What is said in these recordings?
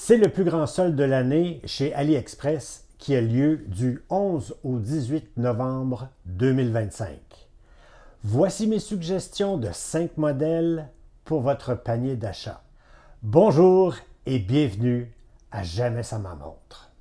C'est le plus grand solde de l'année chez AliExpress qui a lieu du 11 au 18 novembre 2025. Voici mes suggestions de 5 modèles pour votre panier d'achat. Bonjour et bienvenue à Jamais sans ma montre.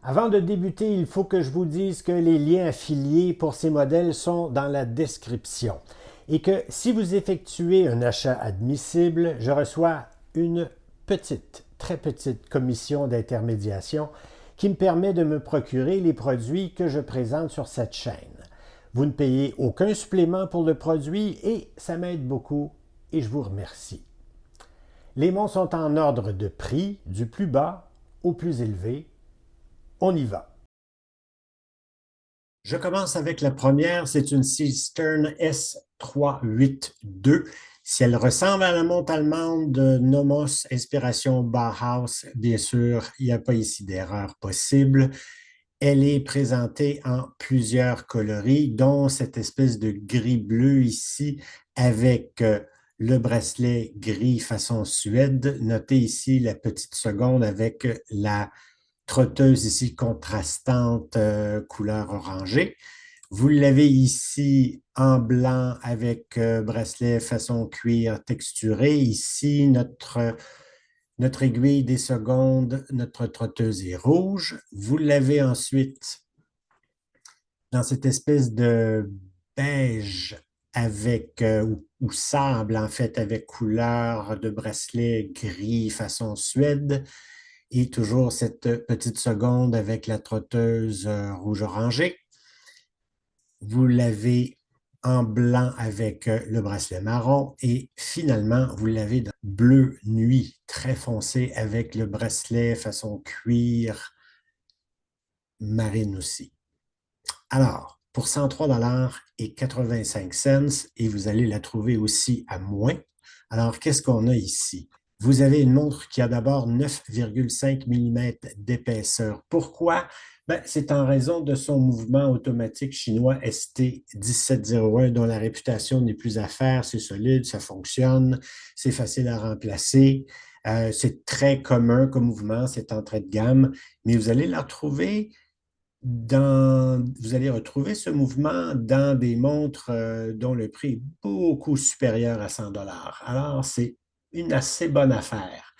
Avant de débuter, il faut que je vous dise que les liens affiliés pour ces modèles sont dans la description et que si vous effectuez un achat admissible, je reçois une petite, très petite commission d'intermédiation qui me permet de me procurer les produits que je présente sur cette chaîne. Vous ne payez aucun supplément pour le produit et ça m'aide beaucoup et je vous remercie. Les montres sont en ordre de prix, du plus bas au plus élevé. On y va. Je commence avec la première, c'est une Seestern S382. Si elle ressemble à la montre allemande de Nomos, inspiration Bauhaus, bien sûr, il n'y a pas ici d'erreur possible. Elle est présentée en plusieurs coloris, dont cette espèce de gris-bleu ici avec le bracelet gris façon Suède. Notez ici la petite seconde avec la trotteuse ici contrastante couleur orangée. Vous l'avez ici en blanc avec bracelet façon cuir texturé. Ici, notre aiguille des secondes, notre trotteuse est rouge. Vous l'avez ensuite dans cette espèce de beige avec, ou sable en fait, avec couleur de bracelet gris façon Suède. Et toujours cette petite seconde avec la trotteuse rouge-orangé. Vous l'avez en blanc avec le bracelet marron et finalement, vous l'avez dans bleu nuit, très foncé avec le bracelet façon cuir marine aussi. Alors, pour 103,85 $, et vous allez la trouver aussi à moins. Alors, qu'est-ce qu'on a ici? Vous avez une montre qui a d'abord 9,5 mm d'épaisseur. Pourquoi? C'est en raison de son mouvement automatique chinois ST1701 dont la réputation n'est plus à faire. C'est solide, ça fonctionne, c'est facile à remplacer. C'est très commun comme mouvement, c'est entrée de gamme, mais vous allez la retrouver vous allez retrouver ce mouvement dans des montres dont le prix est beaucoup supérieur à 100 $. Alors, c'est une assez bonne affaire.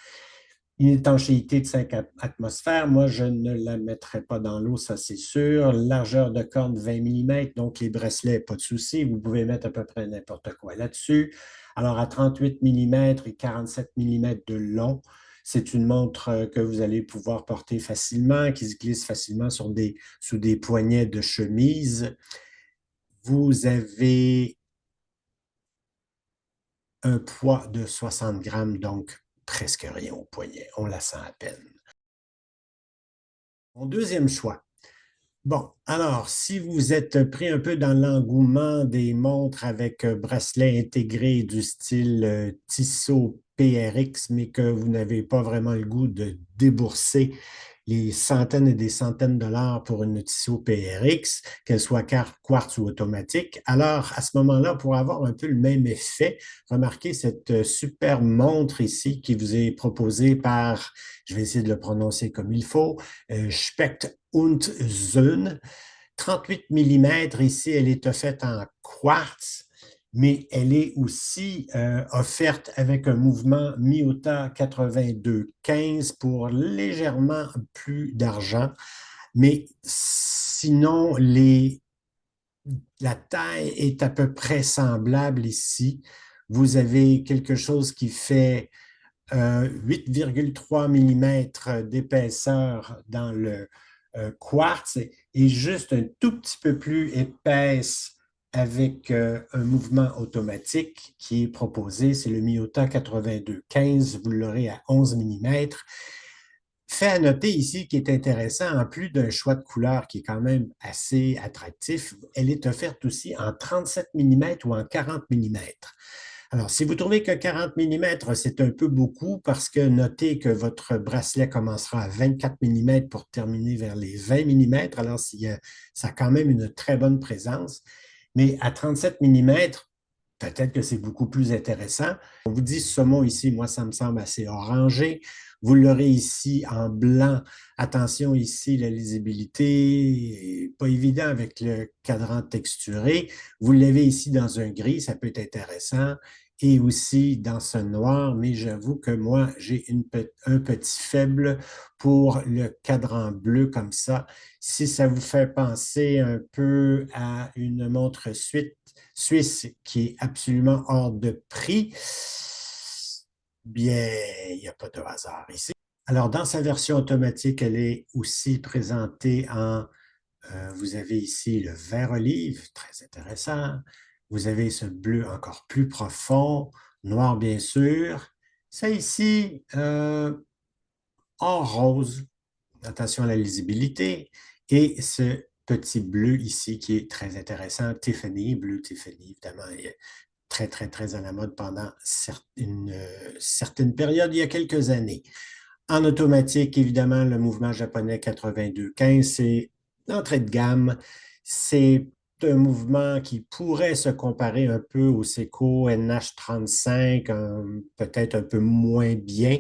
Une étanchéité de 5 atmosphères, moi, je ne la mettrai pas dans l'eau, ça c'est sûr. Largeur de corne 20 mm, donc les bracelets, pas de souci. Vous pouvez mettre à peu près n'importe quoi là-dessus. Alors, à 38 mm et 47 mm de long, c'est une montre que vous allez pouvoir porter facilement, qui se glisse facilement sous des poignets de chemise. Vous avez un poids de 60 grammes, donc presque rien au poignet. On la sent à peine. Mon deuxième choix. Bon, alors, si vous êtes pris un peu dans l'engouement des montres avec bracelet intégré du style Tissot PRX, mais que vous n'avez pas vraiment le goût de débourser les centaines et des centaines de dollars pour une Tissot PRX, qu'elle soit quartz ou automatique, alors à ce moment-là, pour avoir un peu le même effet, remarquez cette super montre ici qui vous est proposée par, je vais essayer de le prononcer comme il faut, Specht und Söhn, 38 mm. Ici, elle est offerte en quartz, mais elle est aussi offerte avec un mouvement Miyota 8215 pour légèrement plus d'argent. Mais sinon, la taille est à peu près semblable ici. Vous avez quelque chose qui fait 8,3 mm d'épaisseur dans le quartz et juste un tout petit peu plus épaisse avec un mouvement automatique qui est proposé. C'est le Miyota 8215. Vous l'aurez à 11 mm. Fait à noter ici qui est intéressant, en plus d'un choix de couleur qui est quand même assez attractif, elle est offerte aussi en 37 mm ou en 40 mm. Alors, si vous trouvez que 40 mm, c'est un peu beaucoup parce que notez que votre bracelet commencera à 24 mm pour terminer vers les 20 mm. Alors, ça a quand même une très bonne présence. Mais à 37 mm, peut-être que c'est beaucoup plus intéressant. On vous dit ce saumon ici, moi, ça me semble assez orangé. Vous l'aurez ici en blanc. Attention ici, la lisibilité, pas évident avec le cadran texturé. Vous l'avez ici dans un gris, ça peut être intéressant. Et aussi dans ce noir, mais j'avoue que moi, j'ai un petit faible pour le cadran bleu comme ça. Si ça vous fait penser un peu à une montre suisse qui est absolument hors de prix, bien, il n'y a pas de hasard ici. Alors, dans sa version automatique, elle est aussi présentée vous avez ici le vert olive, très intéressant. Vous avez ce bleu encore plus profond, noir bien sûr. Ça ici, en rose, attention à la lisibilité, et ce petit bleu ici qui est très intéressant, Tiffany, bleu Tiffany, évidemment, est très, très, très à la mode pendant une certaine période, il y a quelques années. En automatique, évidemment, le mouvement japonais 8215, c'est l'entrée de gamme. C'est un mouvement qui pourrait se comparer un peu au Seiko NH35, peut-être un peu moins bien.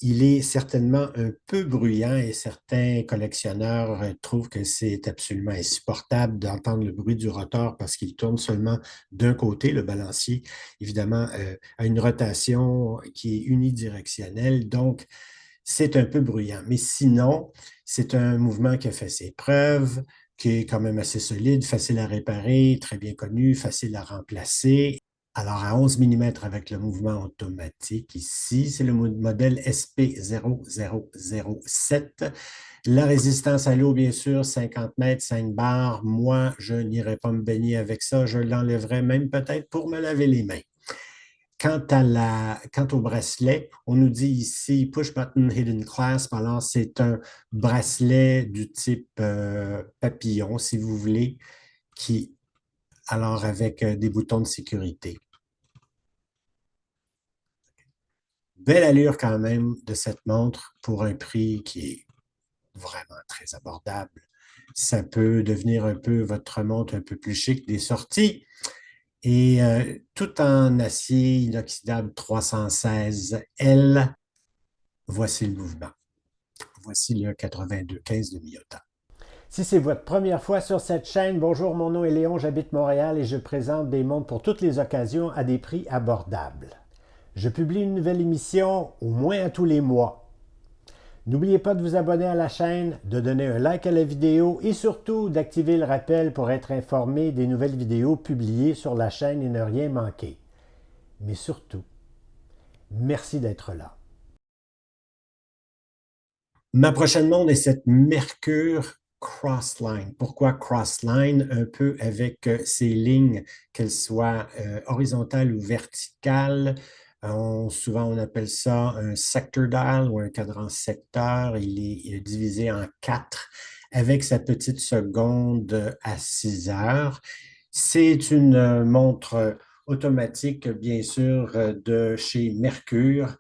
Il est certainement un peu bruyant et certains collectionneurs trouvent que c'est absolument insupportable d'entendre le bruit du rotor parce qu'il tourne seulement d'un côté, le balancier, évidemment, a une rotation qui est unidirectionnelle. Donc, c'est un peu bruyant. Mais sinon, c'est un mouvement qui a fait ses preuves, qui est quand même assez solide, facile à réparer, très bien connu, facile à remplacer. Alors, à 11 mm avec le mouvement automatique ici, c'est le modèle SP0007. La résistance à l'eau, bien sûr, 50 mètres, 5 bars. Moi, je n'irai pas me baigner avec ça. Je l'enlèverai même peut-être pour me laver les mains. Quant au bracelet, on nous dit ici Push Button Hidden Clasp. Alors, c'est un bracelet du type papillon, si vous voulez, alors avec des boutons de sécurité. Belle allure quand même de cette montre pour un prix qui est vraiment très abordable. Ça peut devenir un peu votre montre un peu plus chic des sorties. Et tout en acier inoxydable 316L. Voici le mouvement. Voici le 8215 de Miyota. Si c'est votre première fois sur cette chaîne, bonjour, mon nom est Léon, j'habite Montréal et je présente des montres pour toutes les occasions à des prix abordables. Je publie une nouvelle émission au moins à tous les mois. N'oubliez pas de vous abonner à la chaîne, de donner un like à la vidéo et surtout d'activer le rappel pour être informé des nouvelles vidéos publiées sur la chaîne et ne rien manquer. Mais surtout, merci d'être là. Ma prochaine montre est cette Mercure Crossline. Pourquoi Crossline? Un peu avec ces lignes, qu'elles soient horizontales ou verticales. Souvent, on appelle ça un sector dial ou un cadran secteur. Il est divisé en 4 avec sa petite seconde à 6 heures. C'est une montre automatique, bien sûr, de chez Mercure.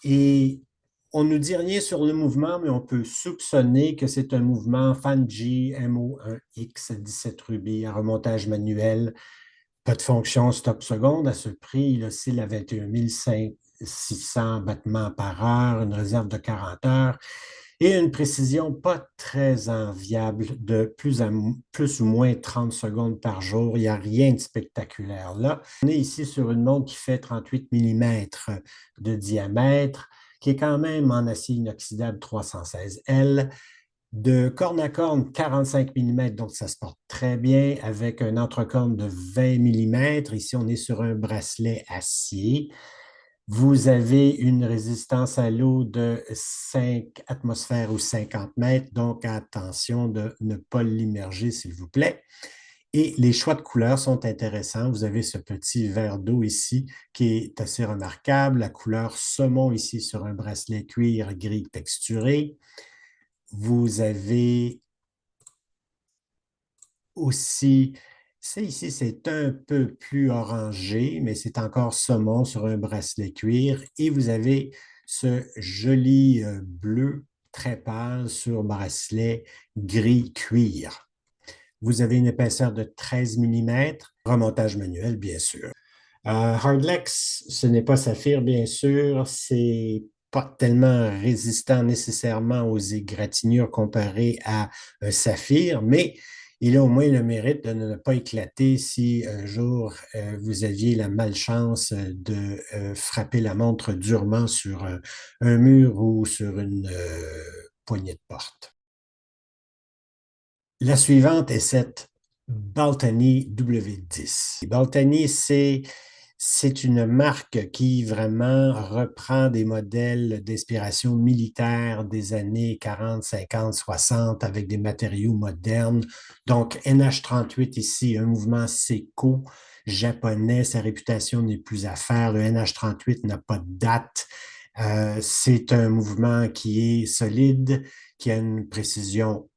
Et on ne nous dit rien sur le mouvement, mais on peut soupçonner que c'est un mouvement Fanji MO1X 17 rubis à remontage manuel. Pas de fonction stop seconde à ce prix. Il oscille à 21 600 battements par heure, une réserve de 40 heures et une précision pas très enviable de plus ou moins 30 secondes par jour. Il n'y a rien de spectaculaire là. On est ici sur une montre qui fait 38 mm de diamètre, qui est quand même en acier inoxydable 316L, de corne à corne 45 mm, donc ça se porte très bien, avec un entrecorne de 20 mm. Ici, on est sur un bracelet acier. Vous avez une résistance à l'eau de 5 atmosphères ou 50 mètres, donc attention de ne pas l'immerger, s'il vous plaît. Et les choix de couleurs sont intéressants. Vous avez ce petit verre d'eau ici qui est assez remarquable. La couleur saumon ici sur un bracelet cuir gris texturé. Vous avez aussi Ici, c'est un peu plus orangé, mais c'est encore saumon sur un bracelet cuir. Et vous avez ce joli bleu très pâle sur bracelet gris cuir. Vous avez une épaisseur de 13 mm, remontage manuel, bien sûr. Hardlex, ce n'est pas saphir, bien sûr. C'est pas tellement résistant nécessairement aux égratignures comparé à un saphir, mais il a au moins le mérite de ne pas éclater si un jour vous aviez la malchance de frapper la montre durement sur un mur ou sur une poignée de porte. La suivante est cette Baltany W10. Baltany, c'est une marque qui vraiment reprend des modèles d'inspiration militaire des années 40, 50, 60 avec des matériaux modernes. Donc, NH38 ici, un mouvement Seiko japonais, sa réputation n'est plus à faire. Le NH38 n'a pas de date. C'est un mouvement qui est solide, qui a une précision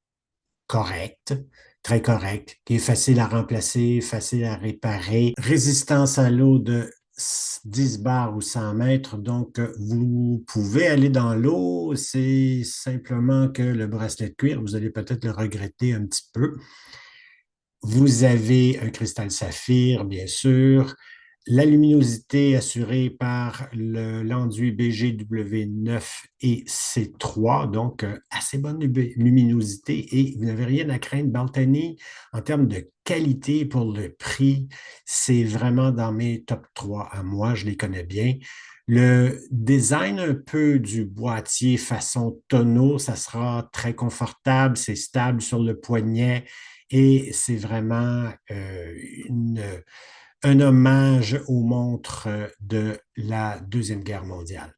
correcte, très correcte, qui est facile à remplacer, facile à réparer, résistance à l'eau de 10 bars ou 100 mètres. Donc, vous pouvez aller dans l'eau. C'est simplement que le bracelet de cuir, vous allez peut-être le regretter un petit peu. Vous avez un cristal saphir, bien sûr. La luminosité assurée par l'enduit BGW9 et C3, donc assez bonne luminosité et vous n'avez rien à craindre. Baltany, en termes de qualité pour le prix, c'est vraiment dans mes top 3 à moi, je les connais bien. Le design un peu du boîtier façon tonneau, ça sera très confortable, c'est stable sur le poignet et c'est vraiment un hommage aux montres de la Deuxième Guerre mondiale.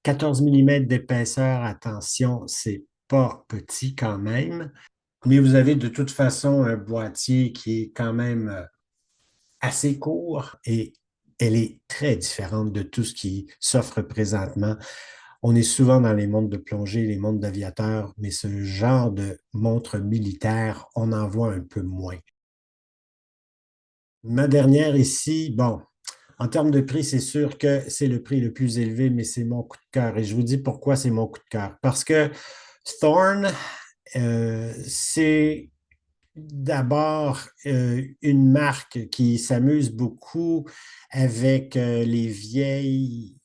14 mm d'épaisseur, attention, c'est pas petit quand même, mais vous avez de toute façon un boîtier qui est quand même assez court et elle est très différente de tout ce qui s'offre présentement. On est souvent dans les montres de plongée, les montres d'aviateurs, mais ce genre de montre militaire, on en voit un peu moins. Ma dernière ici, bon, en termes de prix, c'est sûr que c'est le prix le plus élevé, mais c'est mon coup de cœur. Et je vous dis pourquoi c'est mon coup de cœur. Parce que Thorn, c'est d'abord une marque qui s'amuse beaucoup avec les vieilles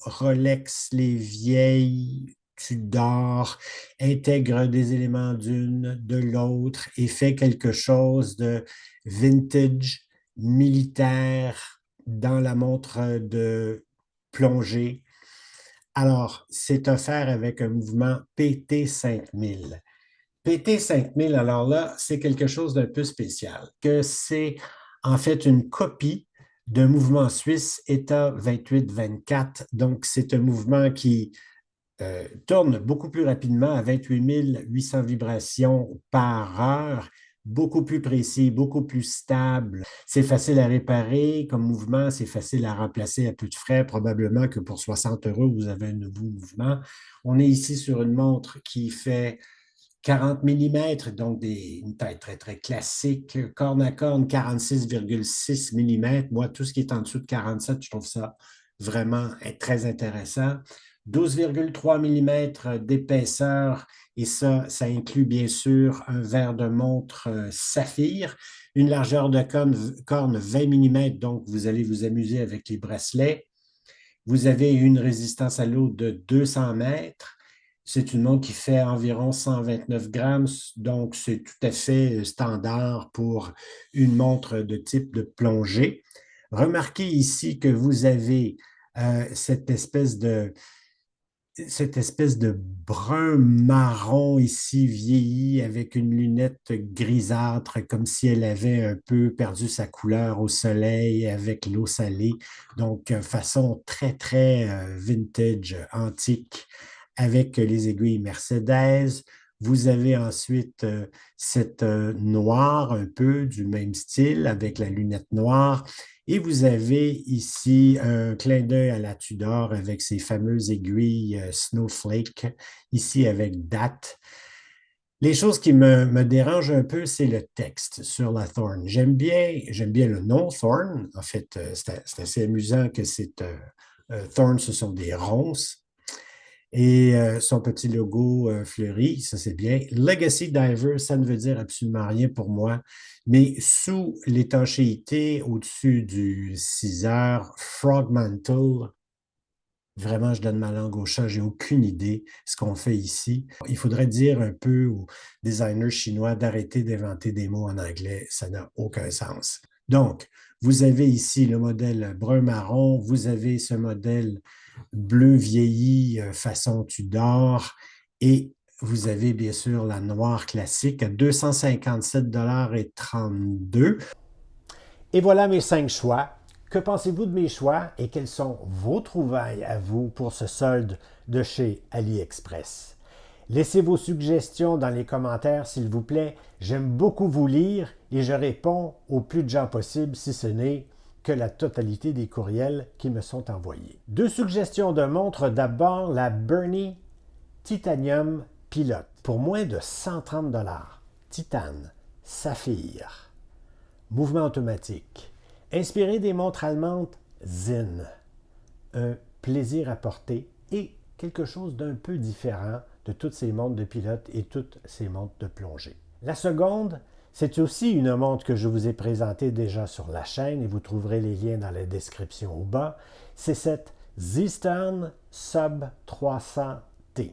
Rolex, les vieilles Tudor, intègre des éléments d'une, de l'autre et fait quelque chose de vintage, militaire dans la montre de plongée. Alors, c'est offert avec un mouvement PT5000. PT5000, alors là, c'est quelque chose d'un peu spécial, que c'est en fait une copie d'un mouvement suisse ETA 28-24. Donc, c'est un mouvement qui tourne beaucoup plus rapidement à 28 800 vibrations par heure, beaucoup plus précis, beaucoup plus stable. C'est facile à réparer comme mouvement, c'est facile à remplacer à peu de frais. Probablement que pour 60 euros, vous avez un nouveau mouvement. On est ici sur une montre qui fait 40 mm, donc une taille très, très classique. Corne à corne, 46,6 mm. Moi, tout ce qui est en dessous de 47, je trouve ça vraiment très intéressant. 12,3 mm d'épaisseur, et ça inclut bien sûr un verre de montre saphir, une largeur de corne 20 mm, donc vous allez vous amuser avec les bracelets. Vous avez une résistance à l'eau de 200 mètres. C'est une montre qui fait environ 129 grammes, donc c'est tout à fait standard pour une montre de type de plongée. Remarquez ici que vous avez cette espèce de brun marron ici vieilli avec une lunette grisâtre comme si elle avait un peu perdu sa couleur au soleil avec l'eau salée. Donc, façon très, très vintage, antique avec les aiguilles Mercedes. Vous avez ensuite cette noire un peu du même style avec la lunette noire. Et vous avez ici un clin d'œil à la Tudor avec ses fameuses aiguilles Snowflake, ici avec date. Les choses qui me dérangent un peu, c'est le texte sur la Thorn. J'aime bien le nom Thorn. En fait, c'est assez amusant que Thorn, ce sont des ronces. Et son petit logo fleuri, ça c'est bien. Legacy Diver, ça ne veut dire absolument rien pour moi. Mais sous l'étanchéité, au-dessus du 6 heures, Frog Mantle, vraiment, je donne ma langue au chat, j'ai aucune idée ce qu'on fait ici. Il faudrait dire un peu aux designers chinois d'arrêter d'inventer des mots en anglais, ça n'a aucun sens. Donc, vous avez ici le modèle brun-marron, vous avez ce modèle bleu vieilli façon Tudor et vous avez bien sûr la noire classique à 257,32 $. Et voilà mes 5 choix. Que pensez-vous de mes choix et quelles sont vos trouvailles à vous pour ce solde de chez AliExpress? Laissez vos suggestions dans les commentaires, s'il vous plaît. J'aime beaucoup vous lire et je réponds au plus de gens possible, si ce n'est que la totalité des courriels qui me sont envoyés. 2 suggestions de montres. D'abord, la Bernie Titanium Pilote pour moins de 130 $. Titane, saphir, mouvement automatique. Inspiré des montres allemandes Zinn. Un plaisir à porter et quelque chose d'un peu différent de toutes ces montres de pilote et toutes ces montres de plongée. La seconde, c'est aussi une montre que je vous ai présentée déjà sur la chaîne et vous trouverez les liens dans la description au bas. C'est cette Z-Stern Sub 300T.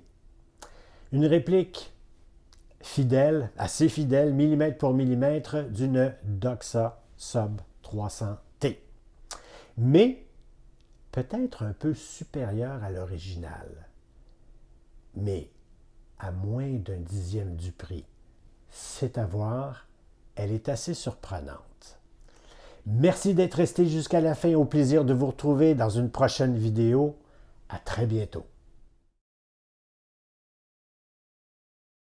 Une réplique fidèle, assez fidèle, millimètre pour millimètre, d'une Doxa Sub 300T. Mais peut-être un peu supérieure à l'original, mais à moins d'un dixième du prix. C'est à voir, elle est assez surprenante. Merci d'être resté jusqu'à la fin, au plaisir de vous retrouver dans une prochaine vidéo. À très bientôt.